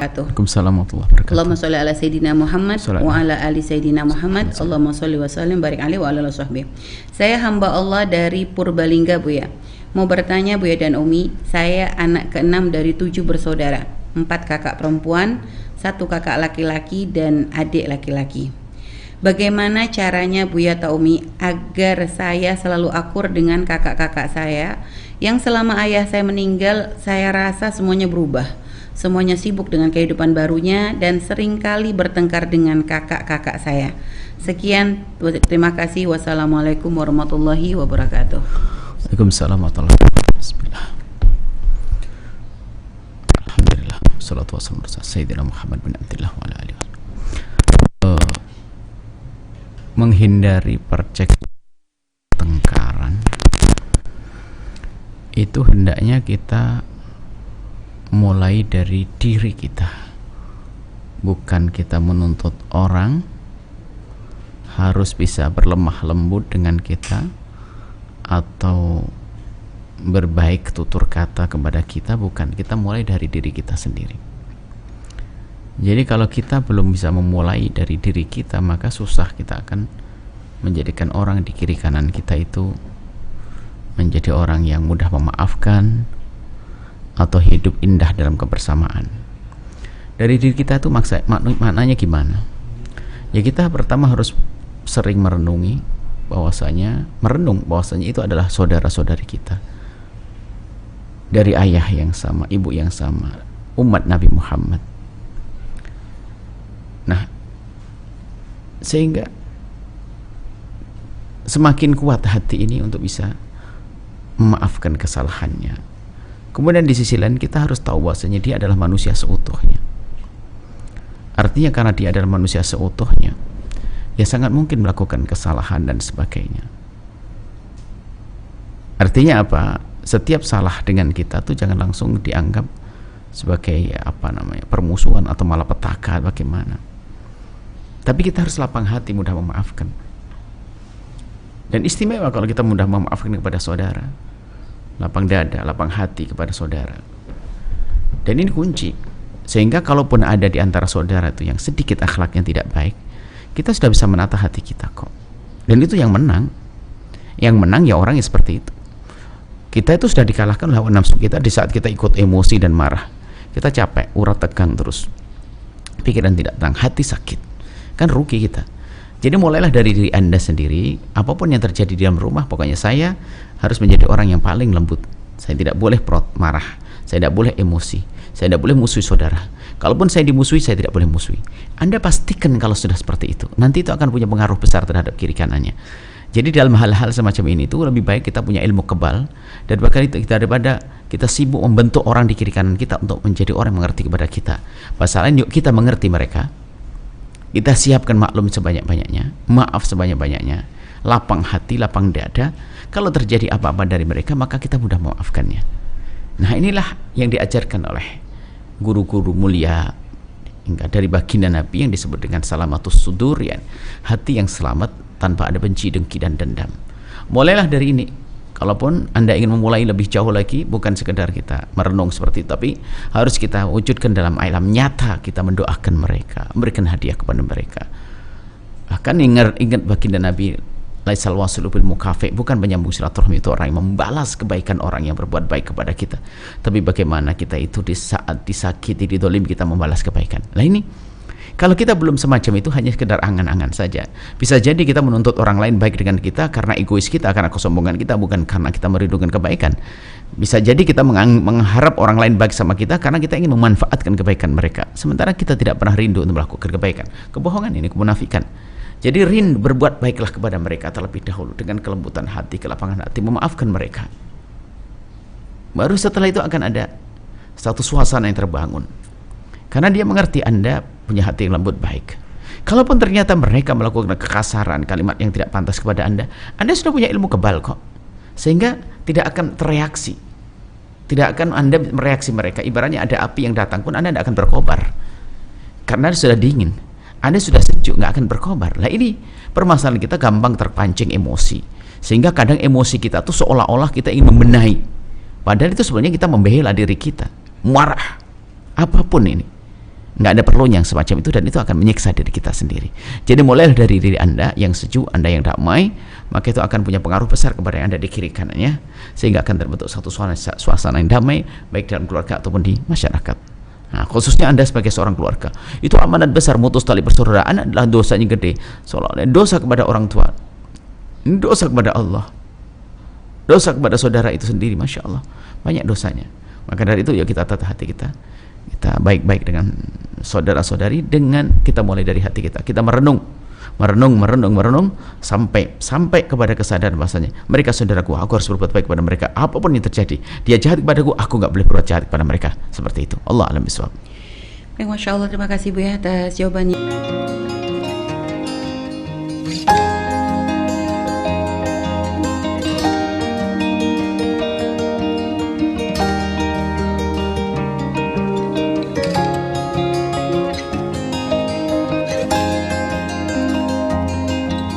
Waalaikumsalam warahmatullahi wabarakatuh. Allahumma sholli ala Sayyidina Muhammad wa ala ali Sayyidina Muhammad. Allahumma sholli wa sallim barik alaihi wa ala sahbihi. Saya hamba Allah dari Purbalingga, Buya. Mau bertanya Buya dan Umi, saya anak ke-6 dari 7 bersaudara, 4 kakak perempuan, 1 kakak laki-laki dan adik laki-laki. Bagaimana caranya Buya atau Umi agar saya selalu akur dengan kakak-kakak saya yang selama ayah saya meninggal saya rasa semuanya berubah. Semuanya sibuk dengan kehidupan barunya dan seringkali bertengkar dengan kakak-kakak saya. Sekian, terima kasih. Wassalamualaikum warahmatullahi wabarakatuh. Waalaikumsalam warahmatullahi wabarakatuh. Bismillah. Alhamdulillah. Wassalatu wassalamu ala Sayyidina Muhammad bin Abdillah wa ala alihi. Menghindari pertengkaran itu hendaknya kita mulai dari diri kita, bukan kita menuntut orang harus bisa berlemah lembut dengan kita atau berbaik tutur kata kepada kita, bukan. Kita mulai dari diri kita sendiri. Jadi kalau kita belum bisa memulai dari diri kita, maka susah kita akan menjadikan orang di kiri kanan kita itu menjadi orang yang mudah memaafkan atau hidup indah dalam kebersamaan. Dari diri kita itu maknanya gimana? Ya kita pertama harus sering merenung bahwasanya itu adalah saudara-saudari kita dari ayah yang sama, ibu yang sama, umat Nabi Muhammad. Nah, sehingga semakin kuat hati ini untuk bisa memaafkan kesalahannya. Kemudian di sisi lain kita harus tahu bahwasanya dia adalah manusia seutuhnya. Artinya karena dia adalah manusia seutuhnya, ya sangat mungkin melakukan kesalahan dan sebagainya. Artinya apa? Setiap salah dengan kita tuh jangan langsung dianggap sebagai permusuhan atau malapetaka bagaimana. Tapi kita harus lapang hati, mudah memaafkan. Dan istimewa kalau kita mudah memaafkan kepada saudara. Lapang dada, lapang hati kepada saudara. Dan ini kunci. Sehingga kalaupun ada di antara saudara itu yang sedikit akhlaknya tidak baik, kita sudah bisa menata hati kita kok. Dan itu yang menang. Yang menang ya orang yang seperti itu. Kita itu sudah dikalahkan oleh hawa nafsu kita di saat kita ikut emosi dan marah. Kita capek, urat tegang terus. Pikiran tidak tenang, hati sakit. Kan rugi kita. Jadi mulailah dari diri Anda sendiri. Apapun yang terjadi di dalam rumah, pokoknya saya harus menjadi orang yang paling lembut. Saya tidak boleh marah, saya tidak boleh emosi, saya tidak boleh musuhi saudara. Kalaupun saya dimusuhi, saya tidak boleh musuhi. Anda pastikan kalau sudah seperti itu, nanti itu akan punya pengaruh besar terhadap kiri kanannya. Jadi dalam hal-hal semacam ini itu lebih baik kita punya ilmu kebal, dan bahkan itu daripada kita sibuk membentuk orang di kiri kanan kita untuk menjadi orang yang mengerti kepada kita. Pasalnya yuk kita mengerti mereka. Kita siapkan maklum sebanyak-banyaknya, maaf sebanyak-banyaknya, lapang hati, lapang dada. Kalau terjadi apa-apa dari mereka, maka kita mudah memaafkannya. Nah, inilah yang diajarkan oleh guru-guru mulia hingga dari baginda Nabi yang disebut dengan salamatus sudurian, hati yang selamat tanpa ada benci, dengki, dan dendam. Mulailah dari ini. Kalaupun Anda ingin memulai lebih jauh lagi, bukan sekedar kita merenung seperti itu, tapi harus kita wujudkan dalam alam nyata. Kita mendoakan mereka, memberikan hadiah kepada mereka. Bahkan ingat baginda Nabi, laisal wasilu bil mukafi, bukan penyambung silaturahmi itu orang yang membalas kebaikan orang yang berbuat baik kepada kita, tapi bagaimana kita itu di saat disakiti, didolim, kita membalas kebaikan. Nah ini, kalau kita belum semacam itu, hanya sekedar angan-angan saja. Bisa jadi kita menuntut orang lain baik dengan kita karena egois kita, karena kesombongan kita, bukan karena kita merindukan kebaikan. Bisa jadi kita mengharap orang lain baik sama kita karena kita ingin memanfaatkan kebaikan mereka, sementara kita tidak pernah rindu untuk melakukan kebaikan. Kebohongan ini, kemunafikan. Jadi berbuat baiklah kepada mereka terlebih dahulu dengan kelembutan hati, kelapangan hati, memaafkan mereka. Baru setelah itu akan ada satu suasana yang terbangun. Karena dia mengerti Anda punya hati yang lembut baik. Kalaupun ternyata mereka melakukan kekasaran, kalimat yang tidak pantas kepada Anda sudah punya ilmu kebal kok. Sehingga tidak akan tereaksi. Tidak akan Anda mereaksi mereka. Ibaratnya ada api yang datang pun Anda tidak akan berkobar. Karena sudah dingin. Anda sudah sejuk, nggak akan berkobar. Nah ini permasalahan kita, gampang terpancing emosi. Sehingga kadang emosi kita tuh seolah-olah kita ingin membenahi. Padahal itu sebenarnya kita membela diri kita. Marah. Apapun ini. nggak ada perlunya yang semacam itu, dan itu akan menyiksa diri kita sendiri. Jadi mulailah dari diri Anda yang sejuk, Anda yang damai, maka itu akan punya pengaruh besar kepada yang ada di kiri kanannya, sehingga akan terbentuk satu suasana yang damai, baik dalam keluarga ataupun di masyarakat. Nah, khususnya Anda sebagai seorang keluarga, itu amanat besar. Mutus tali persaudaraan adalah dosanya gede, seolah-olah dosa kepada orang tua, dosa kepada Allah, dosa kepada saudara itu sendiri, Masya Allah, banyak dosanya. Maka dari itu ya kita tata hati kita baik-baik dengan saudara-saudari, dengan kita mulai dari hati kita merenung sampai kepada kesadaran bahasanya mereka saudaraku, aku harus berbuat baik kepada mereka apapun yang terjadi. Dia jahat kepadaku, aku nggak boleh berbuat jahat kepada mereka. Seperti itu. Allah a'lam bishawab. Masya Allah, terima kasih Bu ya atas jawabannya.